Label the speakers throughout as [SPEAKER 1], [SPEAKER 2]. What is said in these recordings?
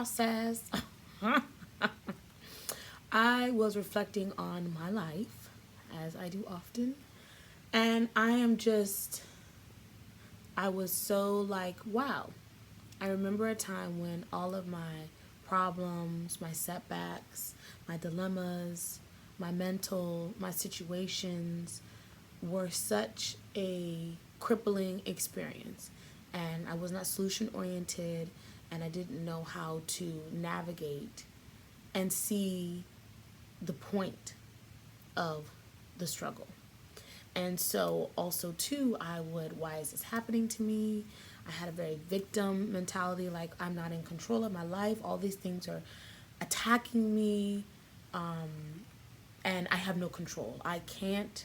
[SPEAKER 1] process. I was reflecting on my life, as I do often, and I was so like, wow. I remember a time when all of my problems, my setbacks, my dilemmas, my situations were such a crippling experience. And I was not solution oriented, and I didn't know how to navigate and see the point of the struggle. And so also too, why is this happening to me? I had a very victim mentality, like I'm not in control of my life. All these things are attacking me, and I have no control. I can't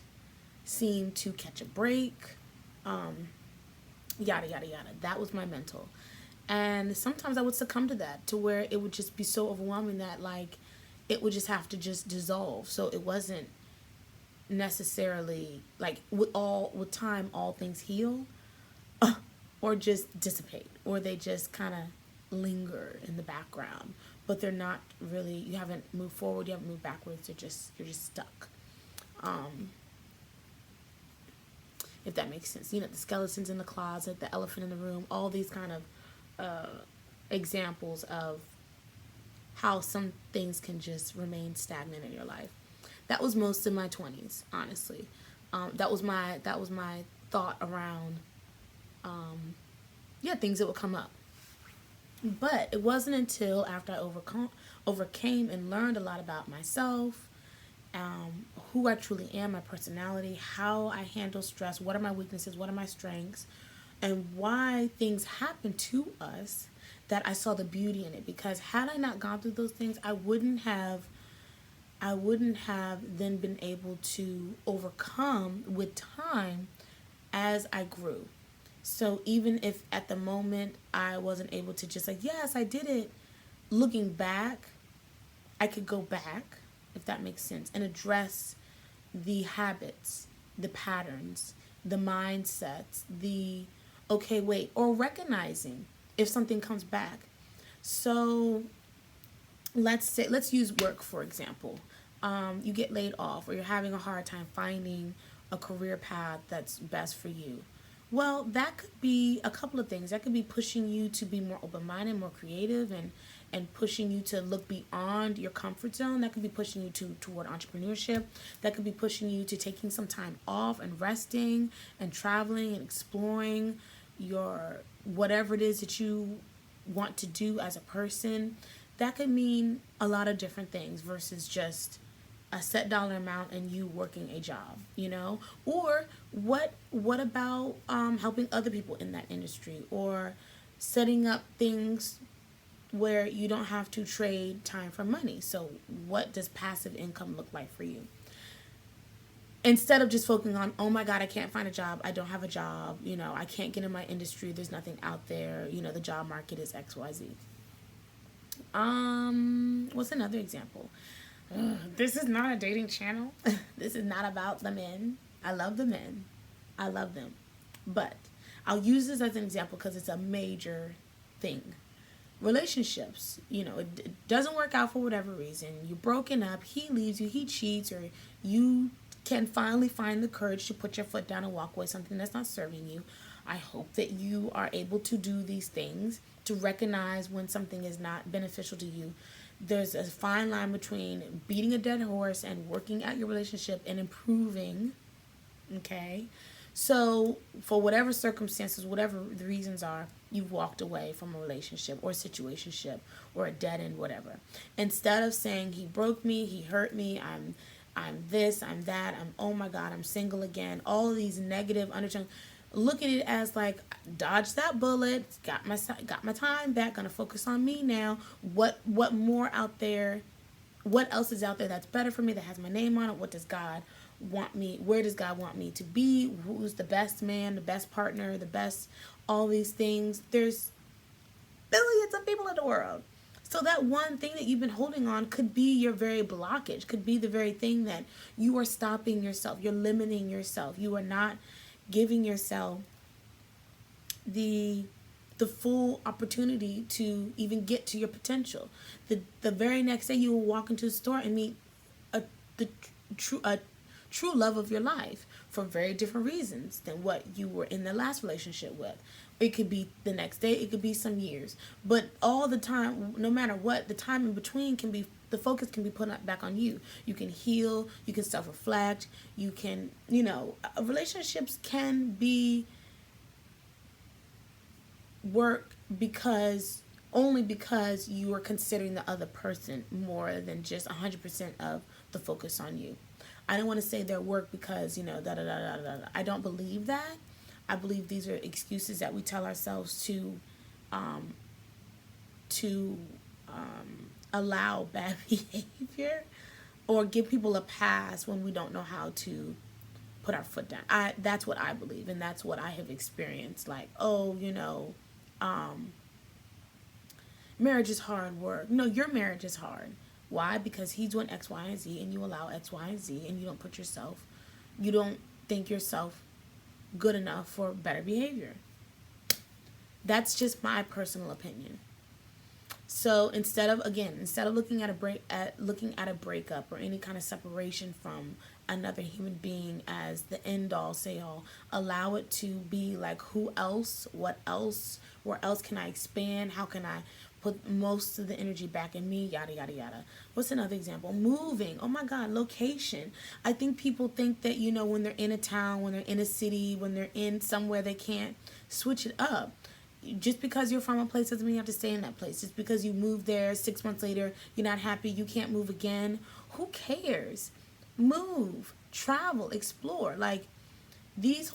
[SPEAKER 1] seem to catch a break. Yada yada yada. That was my mental. And sometimes I would succumb to that, to where it would just be so overwhelming that like it would just have to just dissolve. So it wasn't necessarily like with time all things heal, or just dissipate, or they just kind of linger in the background, but they're not really, you haven't moved forward, you haven't moved backwards, you're just stuck. If that makes sense. The skeletons in the closet, the elephant in the room, all these kind of examples of how some things can just remain stagnant in your life. That was most of my 20s, honestly. That was my thought around things that would come up. But it wasn't until after I overcame and learned a lot about myself, who I truly am, my personality, how I handle stress, what are my weaknesses, what are my strengths, and why things happen to us, that I saw the beauty in it. Because had I not gone through those things, I wouldn't have then been able to overcome with time as I grew. So even if at the moment I wasn't able to just like, yes, I did it, looking back, I could go back, if that makes sense, and address the habits, the patterns, the mindsets, okay, wait, or recognizing if something comes back. So let's use work, for example. You get laid off, or you're having a hard time finding a career path that's best for you. Well, that could be a couple of things. That could be pushing you to be more open-minded, more creative, and pushing you to look beyond your comfort zone. That could be pushing you toward entrepreneurship. That could be pushing you to taking some time off and resting and traveling and exploring your whatever it is that you want to do as a person. That could mean a lot of different things versus just a set dollar amount and you working a job, or what about helping other people in that industry, or setting up things where you don't have to trade time for money. So what does passive income look like for you, instead of just focusing on, oh my god, I can't find a job, I don't have a job, I can't get in my industry, there's nothing out there, the job market is XYZ. What's another example? This is not a dating channel. This is not about the men. I love the men. I love them. But I'll use this as an example because it's a major thing. Relationships, it doesn't work out for whatever reason. You're broken up, he leaves you, he cheats, or you can finally find the courage to put your foot down and walk away, something that's not serving you. I hope that you are able to do these things, to recognize when something is not beneficial to you. There's a fine line between beating a dead horse and working at your relationship and improving. Okay? So, for whatever circumstances, whatever the reasons are, you've walked away from a relationship or a situationship or a dead end, whatever. Instead of saying, he broke me, he hurt me, I'm this, I'm that, oh my god, I'm single again, all of these negative undertones, look at it as like, dodge that bullet, got my time back, gonna focus on me now. What more out there, what else is out there that's better for me, that has my name on it? What does God want me, where does God want me to be? Who's the best man, the best partner, the best, all these things. There's billions of people in the world. So that one thing that you've been holding on could be your very blockage, could be the very thing that you are stopping yourself, you're limiting yourself, you are not giving yourself the the full opportunity to even get to your potential. The very next day you will walk into the store and meet a the a true love of your life for very different reasons than what you were in the last relationship with. It could be the next day, it could be some years. But all the time, no matter what, the time in between can be, the focus can be put back on you. You can heal, you can self-reflect, you can, relationships can be work because only because you are considering the other person more than just 100% of the focus on you. I don't want to say they're work because, da da da da da da. I don't believe that. I believe these are excuses that we tell ourselves to allow bad behavior or give people a pass when we don't know how to put our foot down. That's what I believe, and that's what I have experienced. Like, marriage is hard work. No, your marriage is hard. Why? Because he's doing X, Y, and Z, and you allow X, Y, and Z, and you don't think yourself good enough for better behavior. That's just my personal opinion. So instead of looking at a breakup or any kind of separation from another human being as the end all say all, allow it to be like, who else, what else, where else can I expand, how can I put most of the energy back in me, yada yada yada. What's another example? Moving. Oh my God, location. I think people think that, when they're in a town, when they're in a city, when they're in somewhere, they can't switch it up. Just because you're from a place doesn't mean you have to stay in that place. Just because you move there 6 months later, you're not happy, you can't move again. Who cares? Move, travel, explore. Like,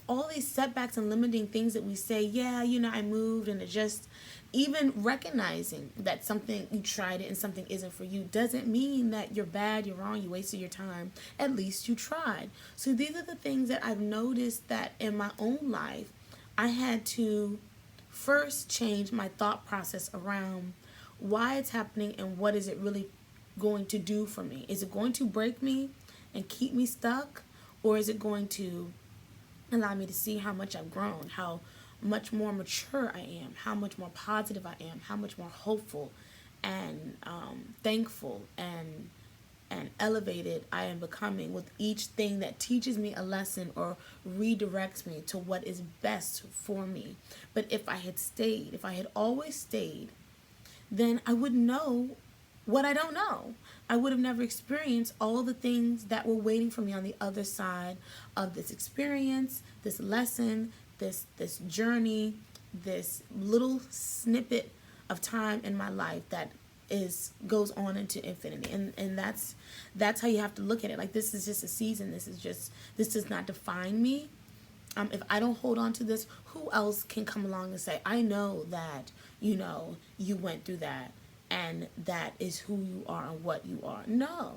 [SPEAKER 1] all these setbacks and limiting things that we say, yeah, I moved, and it just, even recognizing that something, you tried it and something isn't for you, doesn't mean that you're bad, you're wrong, you wasted your time. At least you tried. So these are the things that I've noticed that in my own life, I had to first change my thought process around why it's happening and what is it really going to do for me. Is it going to break me and keep me stuck, or is it going to allow me to see how much I've grown, how much more mature I am, how much more positive I am, how much more hopeful and thankful and elevated I am becoming with each thing that teaches me a lesson or redirects me to what is best for me. But if I had always stayed, then I wouldn't know what I don't know. I would have never experienced all the things that were waiting for me on the other side of this experience, this lesson, this journey, this little snippet of time in my life that goes on into infinity. And that's how you have to look at it. Like, this is just a season. This does not define me. If I don't hold on to this, who else can come along and say, I know that, you went through that, and that is who you are and what you are. No.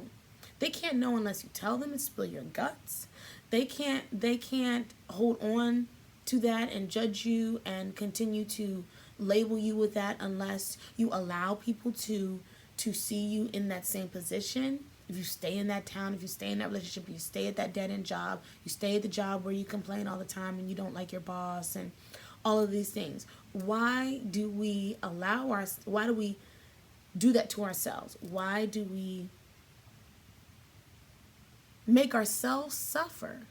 [SPEAKER 1] They can't know unless you tell them and spill your guts. They can't hold on to that and judge you and continue to label you with that unless you allow people to see you in that same position. If you stay in that town, if you stay in that relationship, you stay at that dead-end job, you stay at the job where you complain all the time and you don't like your boss and all of these things. Why do we do that to ourselves? Why do we make ourselves suffer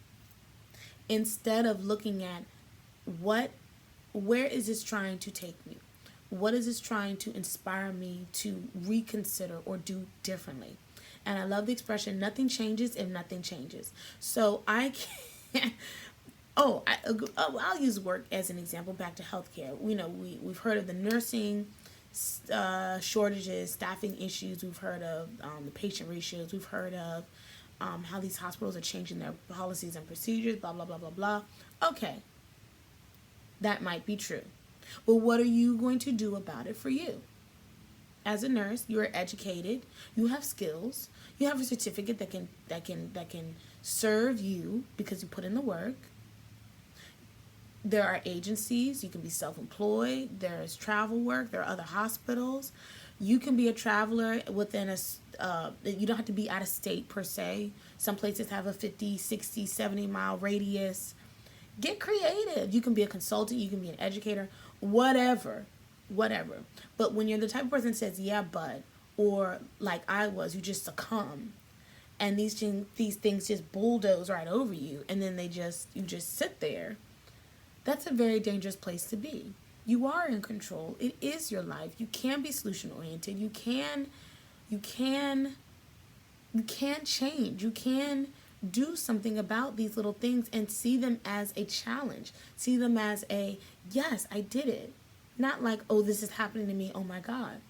[SPEAKER 1] instead of looking at where is this trying to take me? What is this trying to inspire me to reconsider or do differently? And I love the expression, nothing changes if nothing changes. So I can't, I'll use work as an example, back to healthcare. We've heard of the nursing shortages, staffing issues. We've heard of the patient ratios. We've heard of how these hospitals are changing their policies and procedures, blah, blah, blah, blah, blah. Okay, that might be true. But what are you going to do about it for you? As a nurse, you're educated, you have skills, you have a certificate that can serve you because you put in the work. There are agencies, you can be self-employed, there's travel work, there are other hospitals. You can be a traveler within you don't have to be out of state per se. Some places have a 50, 60, 70 mile radius. Get creative. You can be a consultant, you can be an educator. whatever, whatever. But when you're the type of person that says, yeah, but, or like I was, you just succumb, and these things just bulldoze right over you, and then you just sit there. That's a very dangerous place to be. You are in control. It is your life. You can be solution oriented. You can change. You can do something about these little things and see them as a challenge. See them as a, yes, I did it. Not like, oh, this is happening to me. Oh my God.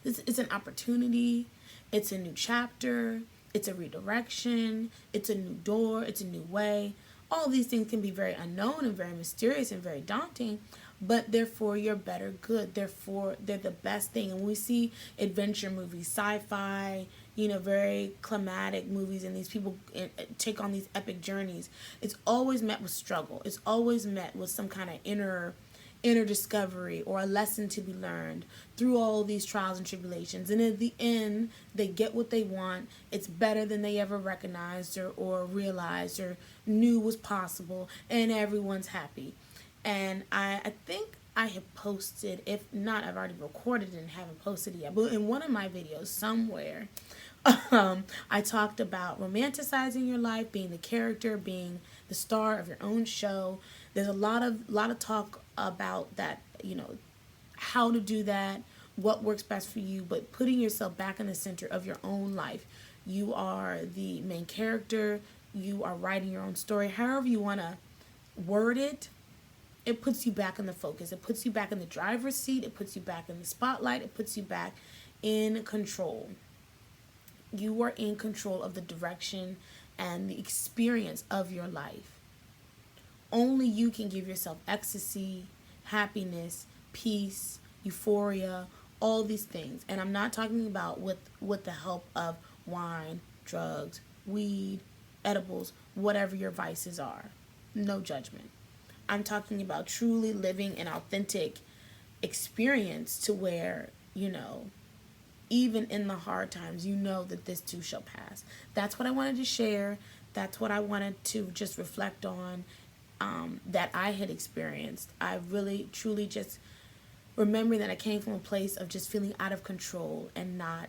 [SPEAKER 1] This is an opportunity. It's a new chapter. It's a redirection. It's a new door. It's a new way. All these things can be very unknown and very mysterious and very daunting, but therefore you're better good. Therefore, they're the best thing. And when we see adventure movies, sci-fi, very climatic movies, and these people take on these epic journeys, it's always met with struggle. It's always met with some kind of inner discovery or a lesson to be learned through all these trials and tribulations. And at the end, they get what they want. It's better than they ever recognized or realized or knew was possible, and everyone's happy. And I think I have posted, if not, I've already recorded it and haven't posted it yet, but in one of my videos somewhere, I talked about romanticizing your life, being the character, being the star of your own show. There's a lot of talk about that, how to do that, what works best for you, but putting yourself back in the center of your own life. You are the main character. You are writing your own story. However you want to word it, it puts you back in the focus. It puts you back in the driver's seat. It puts you back in the spotlight. It puts you back in control. You are in control of the direction and the experience of your life. Only you can give yourself ecstasy, happiness, peace, euphoria, all these things. And I'm not talking about with the help of wine, drugs, weed, edibles, whatever your vices are. No judgment. I'm talking about truly living an authentic experience to where, even in the hard times, that this too shall pass. That's what I wanted to share. That's what I wanted to just reflect on, that I had experienced. I really, truly just remember that I came from a place of just feeling out of control and not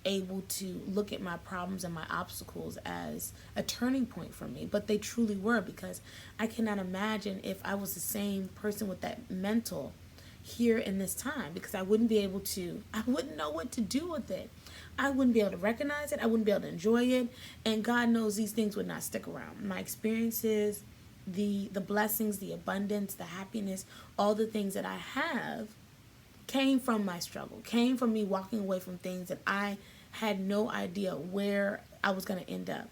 [SPEAKER 1] able to look at my problems and my obstacles as a turning point for me, but they truly were, because I cannot imagine if I was the same person with that mental here in this time, because I wouldn't know what to do with it. I wouldn't be able to recognize it. I wouldn't be able to enjoy it. And God knows these things would not stick around. My experiences, the blessings, the abundance, the happiness, all the things that I have came from my struggle, came from me walking away from things that I had no idea where I was going to end up.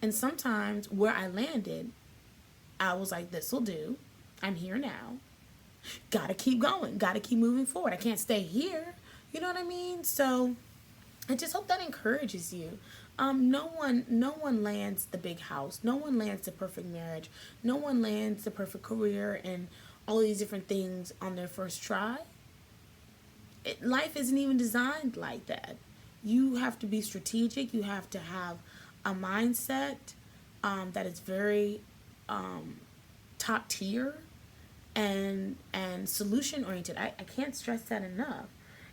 [SPEAKER 1] And sometimes where I landed, I was like, this will do. I'm here now. Got to keep going. Got to keep moving forward. I can't stay here. You know what I mean? So I just hope that encourages you. No one lands the big house. No one lands the perfect marriage. No one lands the perfect career and all these different things on their first try. Life isn't even designed like that. You have to be strategic. You have to have a mindset that is very top tier and solution oriented. I can't stress that enough.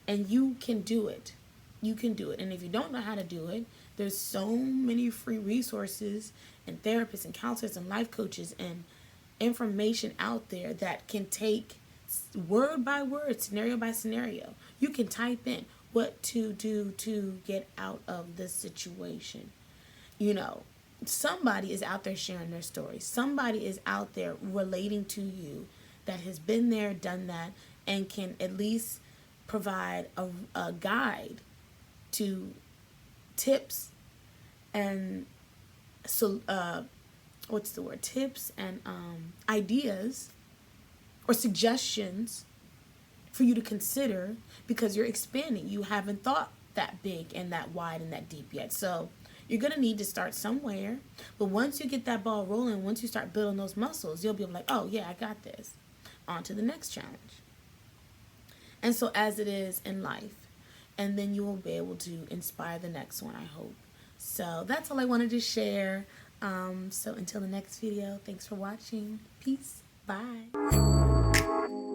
[SPEAKER 1] And you can do it. You can do it. And if you don't know how to do it, there's so many free resources and therapists and counselors and life coaches and information out there that can take word by word, scenario by scenario. You can type in what to do to get out of this situation. Somebody is out there sharing their story. Somebody is out there relating to you that has been there, done that, and can at least provide a guide to tips and tips and ideas or suggestions for you to consider, because you're expanding. You haven't thought that big and that wide and that deep yet. So you're going to need to start somewhere. But once you get that ball rolling, once you start building those muscles, you'll be like, oh yeah, I got this. On to the next challenge. And so as it is in life. And then you will be able to inspire the next one, I hope. So that's all I wanted to share. So until the next video, thanks for watching. Peace. Bye.